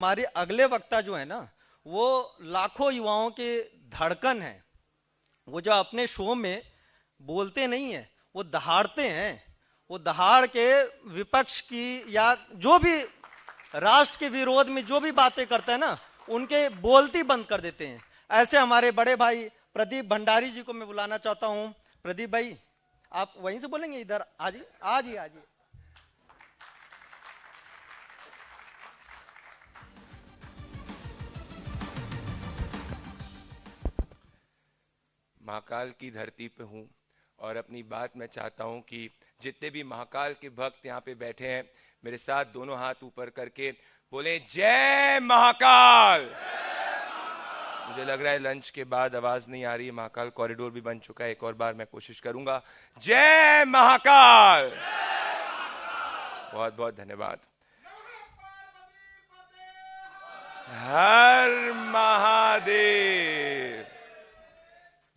हमारे अगले वक्ता जो है ना, वो लाखों युवाओं के धड़कन है। वो जो अपने शो में बोलते नहीं है, वो दहाड़ते हैं। वो दहाड़ के विपक्ष की या जो भी राष्ट्र के विरोध में जो भी बातें करते हैं ना, उनके बोलती बंद कर देते हैं। ऐसे हमारे बड़े भाई प्रदीप भंडारी जी को मैं बुलाना चाहता हूं। प्रदीप भाई, आप वहीं से बोलेंगे? इधर आजिए, आजिए, आजिए। महाकाल की धरती पे हूँ और अपनी बात मैं चाहता हूँ कि जितने भी महाकाल के भक्त यहाँ पे बैठे हैं, मेरे साथ दोनों हाथ ऊपर करके बोले जय महाकाल। मुझे लग रहा है लंच के बाद आवाज नहीं आ रही है, महाकाल कॉरिडोर भी बन चुका है। एक और बार मैं कोशिश करूंगा। जय महाकाल। बहुत बहुत धन्यवाद। हर महादेव।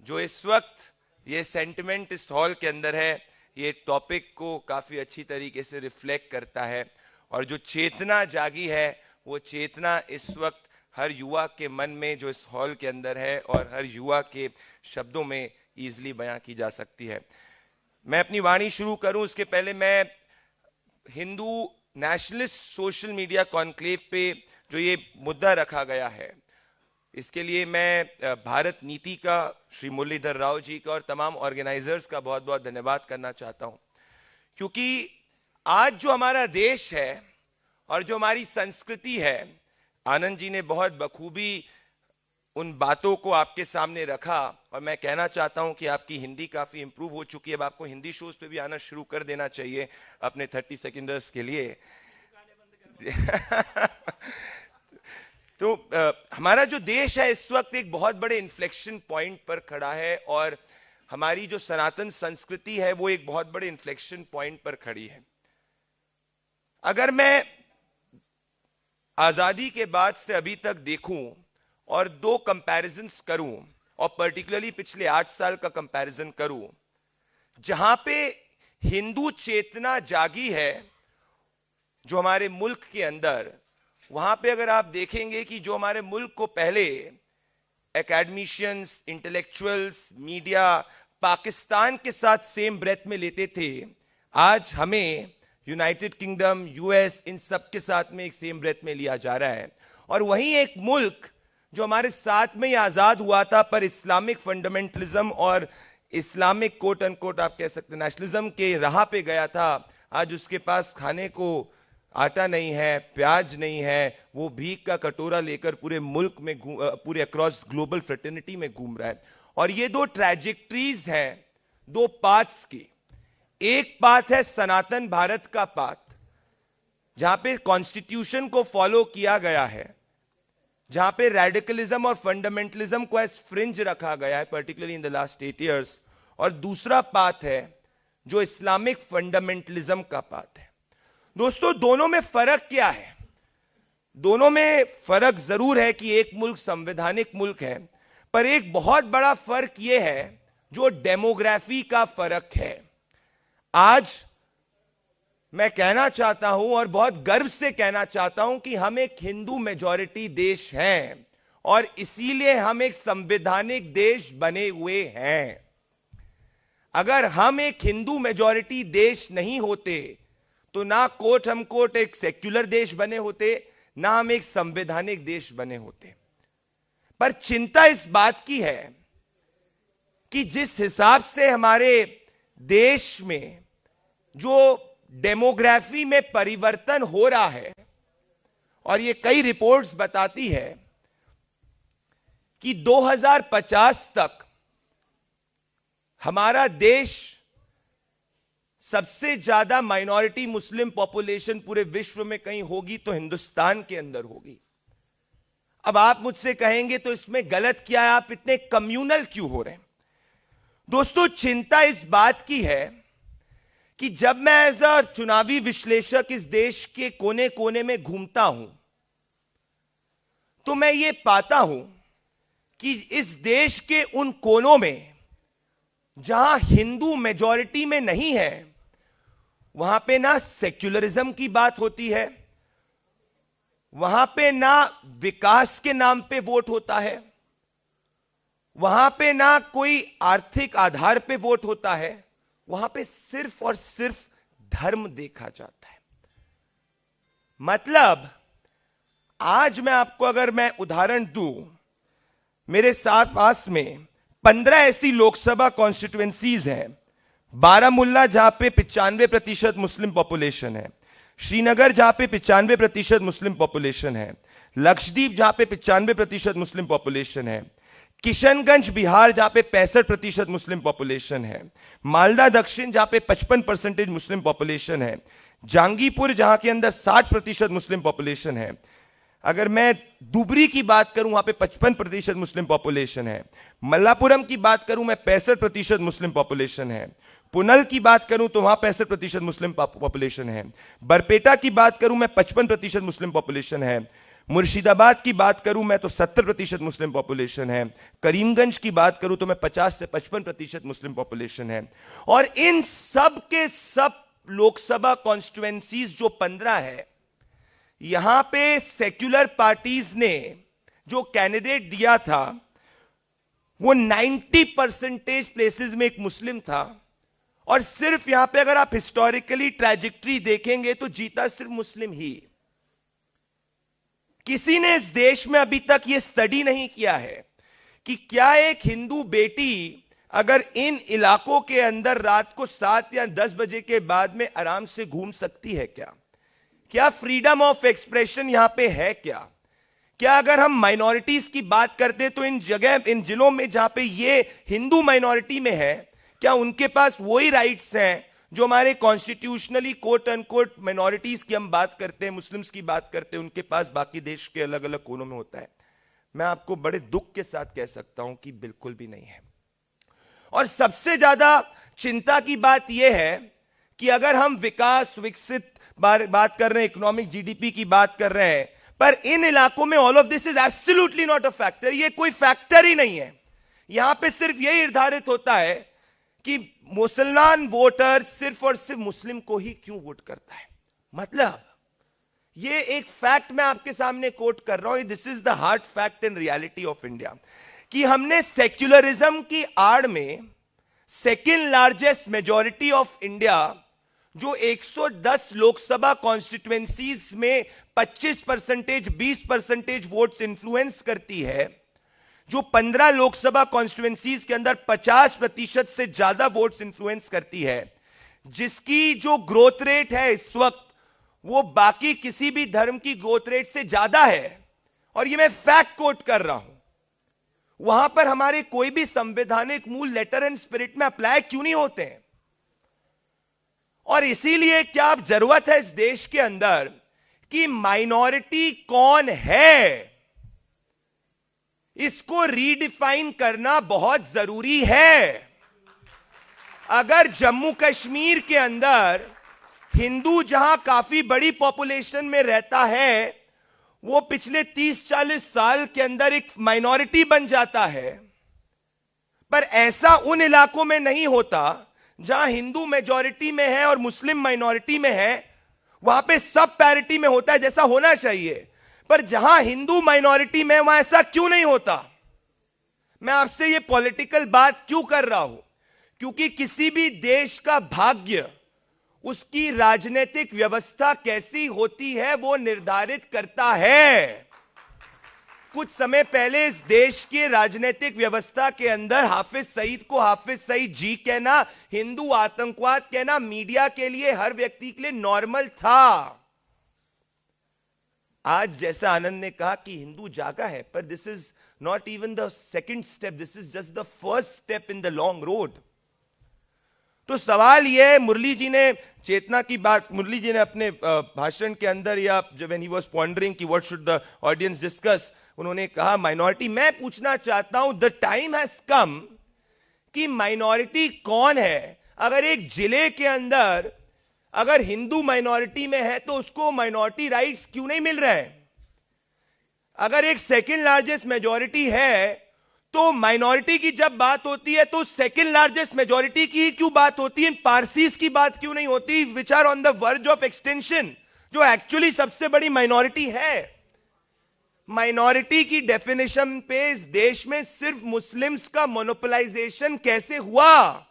जो इस वक्त ये सेंटिमेंट इस हॉल के अंदर है, ये टॉपिक को काफी अच्छी तरीके से रिफ्लेक्ट करता है। और जो चेतना जागी है, वो चेतना इस वक्त हर युवा के मन में जो इस हॉल के अंदर है और हर युवा के शब्दों में इजीली बयां की जा सकती है। मैं अपनी वाणी शुरू करूं उसके पहले मैं Hindu nationalist social media conclave पे जो ये मुद्दा रखा गया है, इसके लिए मैं भारत नीति का श्री मुरलीधर राव जी का और तमाम ऑर्गेनाइजर्स का बहुत बहुत धन्यवाद करना चाहता हूं। क्योंकि आज जो हमारा देश है और जो हमारी संस्कृति है, आनंद जी ने बहुत बखूबी उन बातों को आपके सामने रखा। और मैं कहना चाहता हूं कि आपकी हिंदी काफी इंप्रूव हो चुकी है। अब आपको हिंदी शोज पे भी आना शुरू कर देना चाहिए अपने 30 सेकेंडर्स के लिए। तो हमारा जो देश है इस वक्त एक बहुत बड़े इन्फ्लेक्शन पॉइंट पर खड़ा है और हमारी जो सनातन संस्कृति है वो एक बहुत बड़े इन्फ्लेक्शन पॉइंट पर खड़ी है। अगर मैं आजादी के बाद से अभी तक देखूं और दो कंपैरिजंस करूं और पर्टिकुलरली पिछले 8 साल का कंपैरिजन करूं, जहां पे हिंदू चेतना जागी है जो हमारे मुल्क के अंदर, वहां पे अगर आप देखेंगे कि जो हमारे मुल्क को पहले एकेडमिशियंस, इंटेलेक्चुअल्स, मीडिया पाकिस्तान के साथ सेम ब्रेथ में लेते थे, आज हमें यूनाइटेड किंगडम, यूएस, इन सब के साथ में एक सेम ब्रेथ में लिया जा रहा है। और वहीं एक मुल्क जो हमारे साथ में ही आजाद हुआ था पर इस्लामिक फंडामेंटलिज्म और इस्लामिक कोट अनकोट आप कह सकते नेशनलिज्म के राह पे गया था, आज उसके पास खाने को आटा नहीं है, प्याज नहीं है, वो भीख का कटोरा लेकर पूरे मुल्क में पूरे अक्रॉस ग्लोबल फ्रेटर्निटी में घूम रहा है। और ये दो ट्रैजेक्टरीज हैं, दो पाथ्स की। एक पाथ है सनातन भारत का पाथ, जहां पे कॉन्स्टिट्यूशन को फॉलो किया गया है, जहां पे रेडिकलिज्म और फंडामेंटलिज्म को एज फ्रिंज रखा गया है, particularly in the last 8 years। और दूसरा पाथ है जो इस्लामिक फंडामेंटलिज्म का पाथ है। दोस्तों, दोनों में फर्क क्या है? दोनों में फर्क जरूर है कि एक मुल्क संवैधानिक मुल्क है, पर एक बहुत बड़ा फर्क यह है जो डेमोग्राफी का फर्क है। आज मैं कहना चाहता हूं और बहुत गर्व से कहना चाहता हूं कि हम एक हिंदू मेजॉरिटी देश हैं और इसीलिए हम एक संवैधानिक देश बने हुए हैं। अगर हम एक हिंदू मेजॉरिटी देश नहीं होते तो ना कोट हम कोट एक सेक्युलर देश बने होते, ना हम एक संवैधानिक देश बने होते। पर चिंता इस बात की है कि जिस हिसाब से हमारे देश में जो डेमोग्राफी में परिवर्तन हो रहा है, और ये कई रिपोर्ट्स बताती है कि 2050 तक हमारा देश सबसे ज्यादा माइनॉरिटी मुस्लिम पॉपुलेशन पूरे विश्व में कहीं होगी तो हिंदुस्तान के अंदर होगी। अब आप मुझसे कहेंगे तो इसमें गलत क्या है, आप इतने कम्युनल क्यों हो रहे हैं? दोस्तों, चिंता इस बात की है कि जब मैं एज अ चुनावी विश्लेषक इस देश के कोने कोने में घूमता हूं तो मैं ये पाता हूं कि इस देश के उन कोनों में जहां हिंदू मेजॉरिटी में नहीं है, वहां पे ना सेक्युलरिज्म की बात होती है, वहां पे ना विकास के नाम पे वोट होता है, वहां पे ना कोई आर्थिक आधार पे वोट होता है, वहां पे सिर्फ और सिर्फ धर्म देखा जाता है। मतलब आज मैं आपको अगर मैं उदाहरण दूं, मेरे साथ पास में 15 ऐसी लोकसभा कॉन्स्टिट्यूएंसीज हैं। बारामुल्ला जहां पे 95% मुस्लिम पॉपुलेशन है, श्रीनगर जहां पे 95% मुस्लिम पॉपुलेशन है, लक्षद्वीप जहां पे 95% मुस्लिम पॉपुलेशन है, किशनगंज बिहार जहां पे 65% मुस्लिम पॉपुलेशन है, मालदा दक्षिण जहां पे 55% मुस्लिम पॉपुलेशन है, जहांगीरपुर जहां के अंदर 60% मुस्लिम पॉपुलेशन है, अगर मैं दुबरी की बात करूं वहां पे 55% मुस्लिम पॉपुलेशन है, मल्लापुरम की बात करूं मैं 65% मुस्लिम पॉपुलेशन है, पुनल की बात करूं तो वहां 65% मुस्लिम पॉपुलेशन है, बरपेटा की बात करूं मैं 55% मुस्लिम पॉपुलेशन है, मुर्शिदाबाद की बात करूं मैं तो 70% मुस्लिम पॉपुलेशन है, करीमगंज की बात करूं तो मैं 50 से 55% मुस्लिम पॉपुलेशन है। और इन सब के सब लोकसभा कॉन्स्टिट्यूएंसीज जो 15 है, यहां पे सेक्युलर पार्टीज ने जो कैंडिडेट दिया था वो 90% प्लेसेस में एक मुस्लिम था, और सिर्फ यहां पे अगर आप हिस्टोरिकली ट्रैजेक्टरी देखेंगे तो जीता सिर्फ मुस्लिम ही। किसी ने इस देश में अभी तक यह स्टडी नहीं किया है कि क्या एक हिंदू बेटी अगर इन इलाकों के अंदर रात को 7 या 10 बजे के बाद में आराम से घूम सकती है क्या? क्या फ्रीडम ऑफ एक्सप्रेशन यहां पे है क्या? क्या अगर हम माइनॉरिटीज की बात करते तो इन जगह, इन जिलों में जहां पे ये हिंदू माइनॉरिटी में है, क्या उनके पास वही राइट्स हैं जो हमारे कॉन्स्टिट्यूशनली कोट अनकोट माइनॉरिटीज की हम बात करते हैं, मुस्लिम्स की बात करते हैं, उनके पास बाकी देश के अलग अलग कोनों में होता है? मैं आपको बड़े दुख के साथ कह सकता हूं कि बिल्कुल भी नहीं है। और सबसे ज्यादा चिंता की बात यह है कि अगर हम विकास, विकसित बात कर रहे हैं, इकोनॉमिक जीडीपी की बात कर रहे हैं, पर इन इलाकों में all of this is absolutely not a factor. ये कोई फैक्टर ही नहीं है। यहां पे सिर्फ यही निर्धारित होता है कि मुसलमान वोटर सिर्फ और सिर्फ मुस्लिम को ही क्यों वोट करता है। मतलब ये एक फैक्ट मैं आपके सामने कोट कर रहा हूं, this is the hard fact in reality of India, कि हमने सेक्युलरिज्म की आड़ में second largest majority of India, जो 110 लोकसभा कॉन्स्टिट्यूएंसीज में 25%, 20% वोट्स इंफ्लुएंस करती है, जो 15 लोकसभा कॉन्स्टिट्यूएंसीज के अंदर 50% से ज्यादा वोट्स इंफ्लुएंस करती है, जिसकी जो ग्रोथ रेट है इस वक्त वो बाकी किसी भी धर्म की ग्रोथ रेट से ज्यादा है, और ये मैं फैक्ट कोट कर रहा हूं, वहां पर हमारे कोई भी संवैधानिक मूल लेटर एंड स्पिरिट में अप्लाई क्यों नहीं होते हैं? और इसीलिए क्या अब जरूरत है इस देश के अंदर कि माइनॉरिटी कौन है, इसको रीडिफाइन करना बहुत जरूरी है। अगर जम्मू कश्मीर के अंदर हिंदू जहां काफी बड़ी पॉपुलेशन में रहता है, वो पिछले 30-40 साल के अंदर एक माइनॉरिटी बन जाता है, पर ऐसा उन इलाकों में नहीं होता जहां हिंदू मेजॉरिटी में है और मुस्लिम माइनॉरिटी में है, वहां पे सब पैरिटी में होता है जैसा होना चाहिए, पर जहां हिंदू माइनॉरिटी में वहां ऐसा क्यों नहीं होता? मैं आपसे ये पॉलिटिकल बात क्यों कर रहा हूं? क्योंकि किसी भी देश का भाग्य उसकी राजनीतिक व्यवस्था कैसी होती है वो निर्धारित करता है। कुछ समय पहले इस देश के राजनीतिक व्यवस्था के अंदर हाफिज सईद को हाफिज सईद जी कहना, हिंदू आतंकवाद कहना मीडिया के लिए, हर व्यक्ति के लिए नॉर्मल था। आज जैसा आनंद ने कहा कि हिंदू जागा है, पर this is not even the second step, this is just the first step in the long road. तो सवाल यह है, मुरली जी ने चेतना की बात, मुरली जी ने अपने भाषण के अंदर, या जब व्हेन ही वाज पॉन्डरिंग कि what should the audience discuss, उन्होंने कहा माइनॉरिटी। मैं पूछना चाहता हूं, द टाइम हैज कम कि माइनॉरिटी कौन है। अगर एक जिले के अंदर अगर हिंदू माइनॉरिटी में है तो उसको माइनॉरिटी राइट्स क्यों नहीं मिल रहे हैं? अगर एक सेकंड लार्जेस्ट मेजॉरिटी है तो माइनॉरिटी की जब बात होती है तो सेकंड लार्जेस्ट मेजॉरिटी की ही क्यों बात होती है? पारसीज की बात क्यों नहीं होती, which are on the verge of extension, जो एक्चुअली सबसे बड़ी माइनॉरिटी है? माइनॉरिटी की डेफिनेशन पे इस देश में सिर्फ मुस्लिम्स का मोनोपोलाइजेशन कैसे हुआ?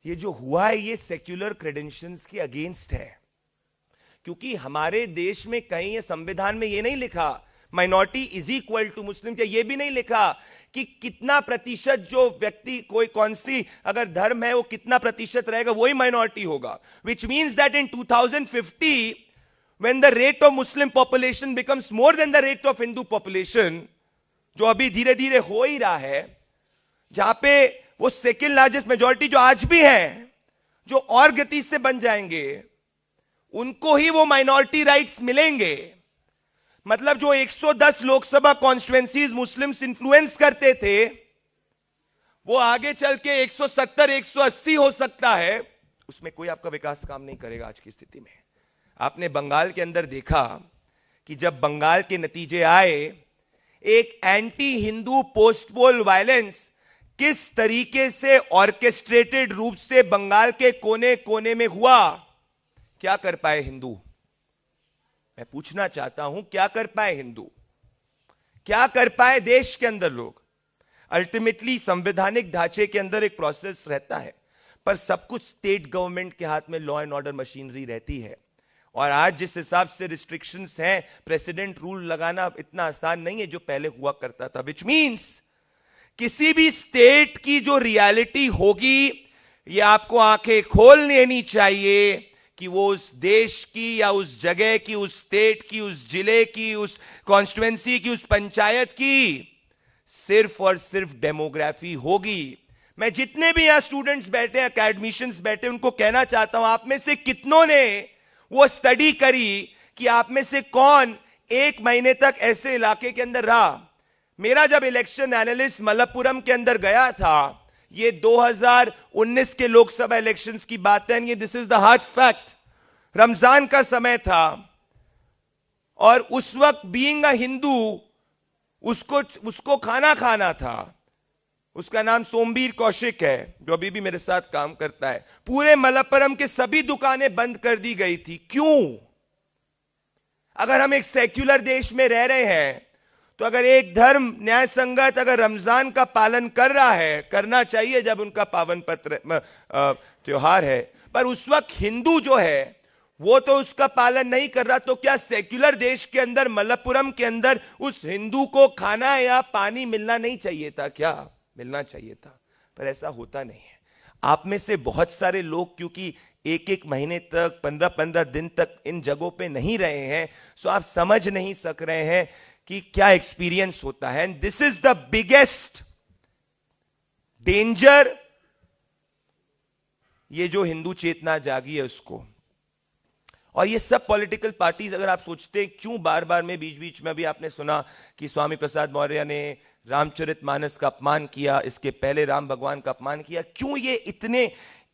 ये जो हुआ है ये सेक्युलर क्रेडेंशियल्स के अगेंस्ट है, क्योंकि हमारे देश में कहीं संविधान में ये नहीं लिखा माइनॉरिटी इज इक्वल टू मुस्लिम, या ये भी नहीं लिखा कि कितना प्रतिशत जो व्यक्ति कोई कौन सी अगर धर्म है वो कितना प्रतिशत रहेगा वही माइनॉरिटी होगा, विच means that in 2050 when the rate of Muslim population becomes more than the rate of Hindu population, जो अभी धीरे धीरे हो ही रहा है, जहां पे वो सेकेंड लार्जेस्ट मेजॉरिटी जो आज भी है, जो और गति से बन जाएंगे, उनको ही वो माइनॉरिटी राइट्स मिलेंगे। मतलब जो 110 लोकसभा कॉन्स्टिट्यूएंसीज मुस्लिम्स इन्फ्लुएंस करते थे, वो आगे चल के 170 180 हो सकता है, उसमें कोई आपका विकास काम नहीं करेगा आज की स्थिति में। आपने बंगाल के अंदर देखा कि जब बंगाल के नतीजे आए, एक एंटी हिंदू पोस्ट पोल वायलेंस किस तरीके से ऑर्केस्ट्रेटेड रूप से बंगाल के कोने कोने में हुआ। क्या कर पाए हिंदू? मैं पूछना चाहता हूं, क्या कर पाए हिंदू? क्या कर पाए देश के अंदर लोग? अल्टीमेटली संवैधानिक ढांचे के अंदर एक प्रोसेस रहता है, पर सब कुछ स्टेट गवर्नमेंट के हाथ में लॉ एंड ऑर्डर मशीनरी रहती है। और आज जिस हिसाब से रिस्ट्रिक्शंस हैं, प्रेसिडेंट रूल लगाना इतना आसान नहीं है जो पहले हुआ करता था, विच मीन्स किसी भी स्टेट की जो रियलिटी होगी, ये आपको आंखें खोल लेनी चाहिए कि वो उस देश की या उस जगह की, उस स्टेट की, उस जिले की, उस कॉन्स्टिट्यूएंसी की, उस पंचायत की सिर्फ और सिर्फ डेमोग्राफी होगी। मैं जितने भी यहां स्टूडेंट्स बैठे, एकेडमिशियंस बैठे, उनको कहना चाहता हूं, आप में से कितनों ने वो स्टडी करी कि आप में से कौन एक महीने तक ऐसे इलाके के अंदर रहा? मेरा जब इलेक्शन एनालिस्ट मलप्पुरम के अंदर गया था, ये 2019 के लोकसभा इलेक्शंस की बात है, ये this is the hard fact. Ramzan का समय था और उस वक्त बीइंग अ हिंदू उसको खाना खाना था। उसका नाम सोमवीर कौशिक है, जो अभी भी मेरे साथ काम करता है। पूरे मलप्पुरम के सभी दुकानें बंद कर दी गई थी। क्यों? अगर हम एक सेक्युलर देश में रह रहे हैं, तो अगर एक धर्म न्याय संगत अगर रमजान का पालन कर रहा है, करना चाहिए जब उनका पावन पत्र त्योहार है, पर उस वक्त हिंदू जो है वो तो उसका पालन नहीं कर रहा, तो क्या सेक्युलर देश के अंदर मलप्पुरम के अंदर उस हिंदू को खाना या पानी मिलना नहीं चाहिए था? क्या मिलना चाहिए था? पर ऐसा होता नहीं है। आप में से बहुत सारे लोग क्योंकि एक एक महीने तक, 15-15 दिन तक इन जगहों पे नहीं रहे हैं, सो आप समझ नहीं सक रहे हैं कि क्या एक्सपीरियंस होता है। And this is the biggest danger, ये जो हिंदू चेतना जागी है उसको। और ये सब पॉलिटिकल पार्टीज, अगर आप सोचते हैं क्यों बार बार में बीच बीच में अभी आपने सुना कि स्वामी प्रसाद मौर्य ने रामचरितमानस का अपमान किया, इसके पहले राम भगवान का अपमान किया, क्यों ये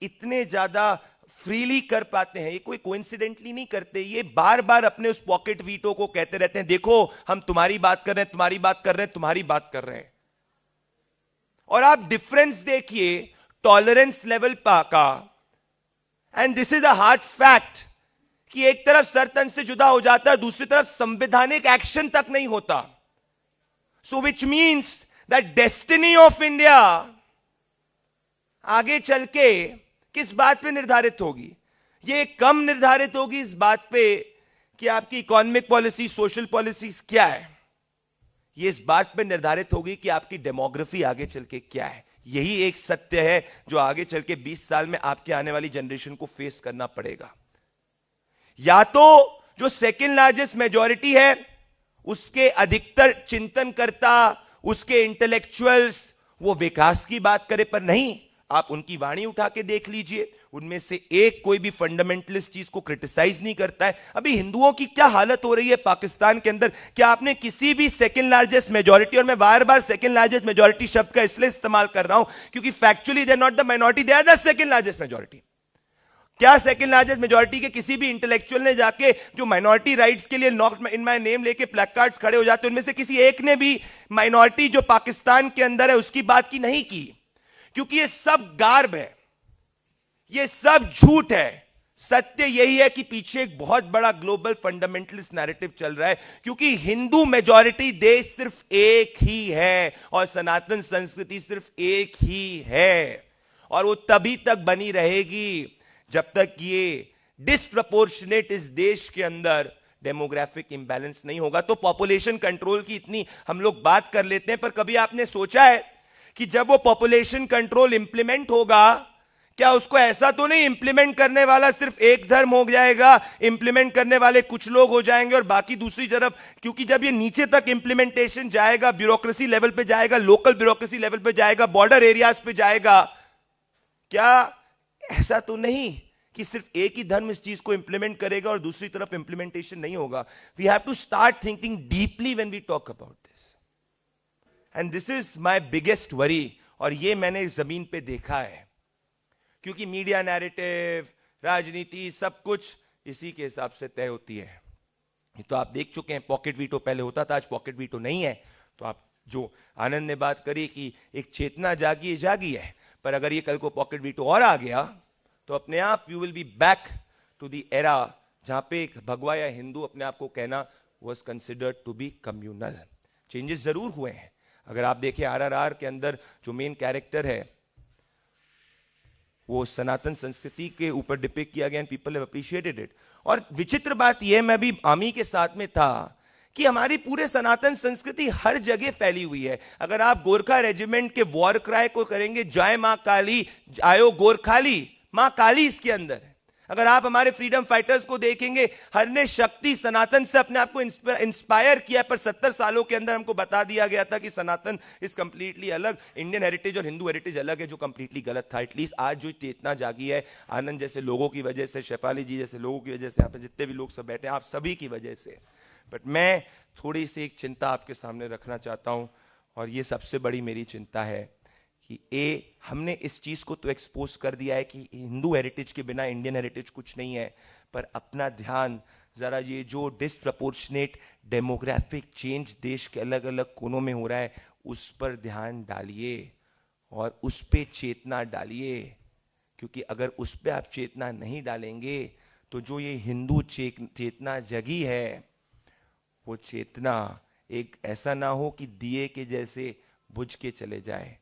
इतने ज्यादा फ्रीली कर पाते हैं? ये कोई कोइंसिडेंटली नहीं करते, ये बार बार अपने उस पॉकेट वीटो को कहते रहते हैं, देखो हम तुम्हारी बात कर रहे हैं, तुम्हारी बात कर रहे हैं, तुम्हारी बात कर रहे हैं। और आप डिफरेंस देखिए टॉलरेंस लेवल का, and this is a hard fact कि एक तरफ सरतन से जुदा हो जाता है, दूसरी तरफ संवैधानिक एक्शन तक नहीं होता। So which means that destiny of India आगे चल के किस बात पे निर्धारित होगी? ये कम निर्धारित होगी इस बात पे कि आपकी इकोनॉमिक पॉलिसी, सोशल पॉलिसीज क्या है। ये इस बात पे निर्धारित होगी कि आपकी डेमोग्राफी आगे चल के क्या है। यही एक सत्य है जो आगे चल के 20 साल में आपके आने वाली जनरेशन को फेस करना पड़ेगा। या तो जो सेकेंड लार्जेस्ट मेजॉरिटी है उसके अधिकतर चिंतनकर्ता, उसके इंटेलेक्चुअल्स वो विकास की बात करे, पर नहीं, आप उनकी वाणी उठा के देख लीजिए, उनमें से एक कोई भी फंडामेंटलिस्ट चीज को क्रिटिसाइज नहीं करता है। अभी हिंदुओं की क्या हालत हो रही है पाकिस्तान के अंदर, क्या आपने किसी भी सेकेंड लार्जेस्ट मेजॉरिटी, और मैं बार बार सेकेंड लार्जेस्ट मेजॉरिटी शब्द का इसलिए इस्तेमाल कर रहा हूं क्योंकि factually they are not the minority, they are the second largest majority. क्या सेकेंड लार्जेस्ट मेजॉरिटी के किसी भी इंटेलेक्चुअल ने जाके जो माइनॉरिटी राइट्स के लिए नॉट इन माय नेम लेके प्लैकार्ड्स खड़े हो जाते, उनमें से किसी एक ने भी माइनॉरिटी जो पाकिस्तान के अंदर है उसकी बात की नहीं की? क्योंकि ये सब गार्ब है, ये सब झूठ है। सत्य यही है कि पीछे एक बहुत बड़ा ग्लोबल फंडामेंटलिस्ट नैरेटिव चल रहा है, क्योंकि हिंदू मेजॉरिटी देश सिर्फ एक ही है और सनातन संस्कृति सिर्फ एक ही है, और वो तभी तक बनी रहेगी जब तक ये डिस्प्रपोर्शनेट इस देश के अंदर डेमोग्राफिक इंबैलेंस नहीं होगा। तो पॉपुलेशन कंट्रोल की इतनी हम लोग बात कर लेते हैं, पर कभी आपने सोचा है कि जब वो पॉपुलेशन कंट्रोल इंप्लीमेंट होगा, क्या उसको ऐसा तो नहीं इंप्लीमेंट करने वाला सिर्फ एक धर्म हो जाएगा, इंप्लीमेंट करने वाले कुछ लोग हो जाएंगे और बाकी दूसरी तरफ, क्योंकि जब ये नीचे तक इंप्लीमेंटेशन जाएगा, ब्यूरोक्रेसी लेवल पे जाएगा, लोकल ब्यूरोक्रेसी लेवल पे जाएगा, बॉर्डर एरियाज पे जाएगा, क्या ऐसा तो नहीं कि सिर्फ एक ही धर्म इस चीज को इंप्लीमेंट करेगा और दूसरी तरफ इंप्लीमेंटेशन नहीं होगा? We have to start thinking deeply when we talk about this, and this is my biggest worry. और ये मैंने जमीन पे देखा है, क्योंकि मीडिया नैरेटिव, राजनीति, सब कुछ इसी के हिसाब से तय होती है। ये तो आप देख चुके हैं, पॉकेट वीटो पहले होता था, आज पॉकेट वीटो नहीं है। तो आप जो आनंद ने बात करी कि एक चेतना जागी है, पर अगर ये कल को पॉकेट वीटो और आ गया तो अपने आप you will be back to the era जहां पे एक भगवा या हिंदू अपने आप को कहना was considered to be communal. Changes जरूर हुए हैं। अगर आप देखें आरआरआर के अंदर जो मेन कैरेक्टर है वो सनातन संस्कृति के ऊपर डिपिक्ट किया गया and people have appreciated it. और विचित्र बात यह, मैं भी आमी के साथ में था, कि हमारी पूरे सनातन संस्कृति हर जगह फैली हुई है। अगर आप गोरखा रेजिमेंट के वॉर क्राई को करेंगे, जय मां काली, आयो गोरखाली, मां काली इसके अंदर है। अगर आप हमारे फ्रीडम फाइटर्स को देखेंगे, हर ने शक्ति सनातन से अपने आप को इंस्पायर किया, पर 70 सालों के अंदर हमको बता दिया गया था कि सनातन इज कंप्लीटली अलग, इंडियन हेरिटेज और हिंदू हेरिटेज अलग है, जो कंप्लीटली गलत था। एटलीस्ट आज जो चेतना जागी है, आनंद जैसे लोगों की वजह से, शेफाली जी जैसे लोगों की वजह से, यहाँ पे जितने भी लोग सब बैठे हैं, आप सभी की वजह से। बट मैं थोड़ी सी एक चिंता आपके सामने रखना चाहता हूं, और ये सबसे बड़ी मेरी चिंता है कि हमने इस चीज को तो एक्सपोज कर दिया है कि हिंदू हेरिटेज के बिना इंडियन हेरिटेज कुछ नहीं है, पर अपना ध्यान जरा ये जो डिसप्रपोर्शनेट डेमोग्राफिक चेंज देश के अलग अलग कोनों में हो रहा है उस पर ध्यान डालिए और उस पे चेतना डालिए। क्योंकि अगर उस पे आप चेतना नहीं डालेंगे तो जो ये हिंदू चेतना जगी है, वो चेतना एक ऐसा ना हो कि दिए के जैसे बुझ के चले जाए।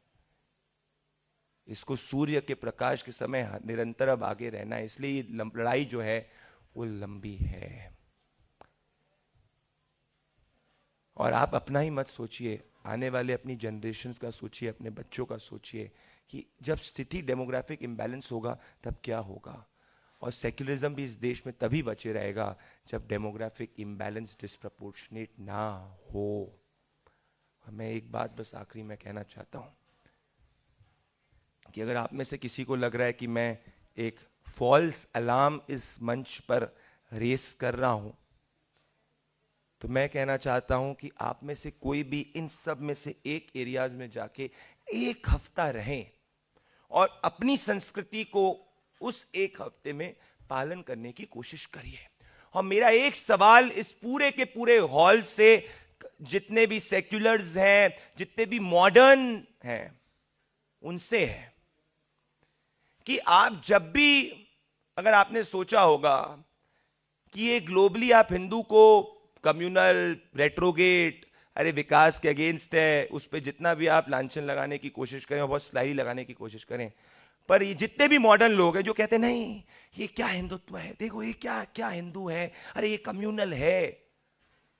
इसको सूर्य के प्रकाश के समय निरंतर अब आगे रहना है, इसलिए ये लड़ाई जो है वो लंबी है। और आप अपना ही मत सोचिए, आने वाले अपनी जनरेशन्स का सोचिए, अपने बच्चों का सोचिए कि जब स्थिति डेमोग्राफिक इंबैलेंस होगा तब क्या होगा। और सेक्युलरिज्म भी इस देश में तभी बचे रहेगा जब डेमोग्राफिक इंबैलेंस डिस्प्रपोर्शनेट ना हो। मैं एक बात बस आखिरी में कहना चाहता हूं कि अगर आप में से किसी को लग रहा है कि मैं एक फॉल्स अलार्म इस मंच पर रेस कर रहा हूं, तो मैं कहना चाहता हूं कि आप में से कोई भी इन सब में से एक एरियाज में जाके एक हफ्ता रहें और अपनी संस्कृति को उस एक हफ्ते में पालन करने की कोशिश करिए। और मेरा एक सवाल इस पूरे के पूरे हॉल से जितने भी सेक्युलर्स हैं, जितने भी मॉडर्न हैं, उनसे है कि आप जब भी, अगर आपने सोचा होगा कि ये ग्लोबली आप हिंदू को कम्युनल, रेट्रोगेट, अरे विकास के अगेंस्ट है, उस पर जितना भी आप लांछन लगाने की कोशिश करें और बहुत स्लाही लगाने की कोशिश करें, पर ये जितने भी मॉडर्न लोग हैं जो कहते हैं नहीं ये क्या हिंदुत्व है, देखो ये क्या क्या हिंदू है, अरे ये कम्युनल है,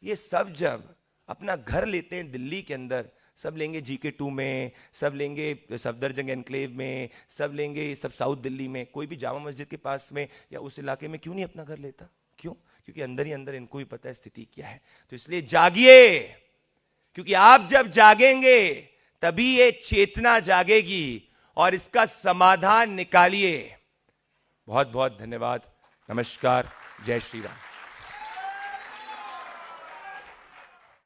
ये सब जब अपना घर लेते हैं दिल्ली के अंदर, सब लेंगे GK2 में, सब लेंगे सफदरजंग एनक्लेव में, सब लेंगे सब साउथ दिल्ली में, कोई भी जामा मस्जिद के पास में या उस इलाके में क्यों नहीं अपना घर लेता? क्यों? क्योंकि अंदर ही अंदर इनको भी पता है स्थिति क्या है। तो इसलिए जागिए, क्योंकि आप जब जागेंगे तभी ये चेतना जागेगी और इसका समाधान निकालिए। बहुत बहुत धन्यवाद। नमस्कार। जय श्री राम।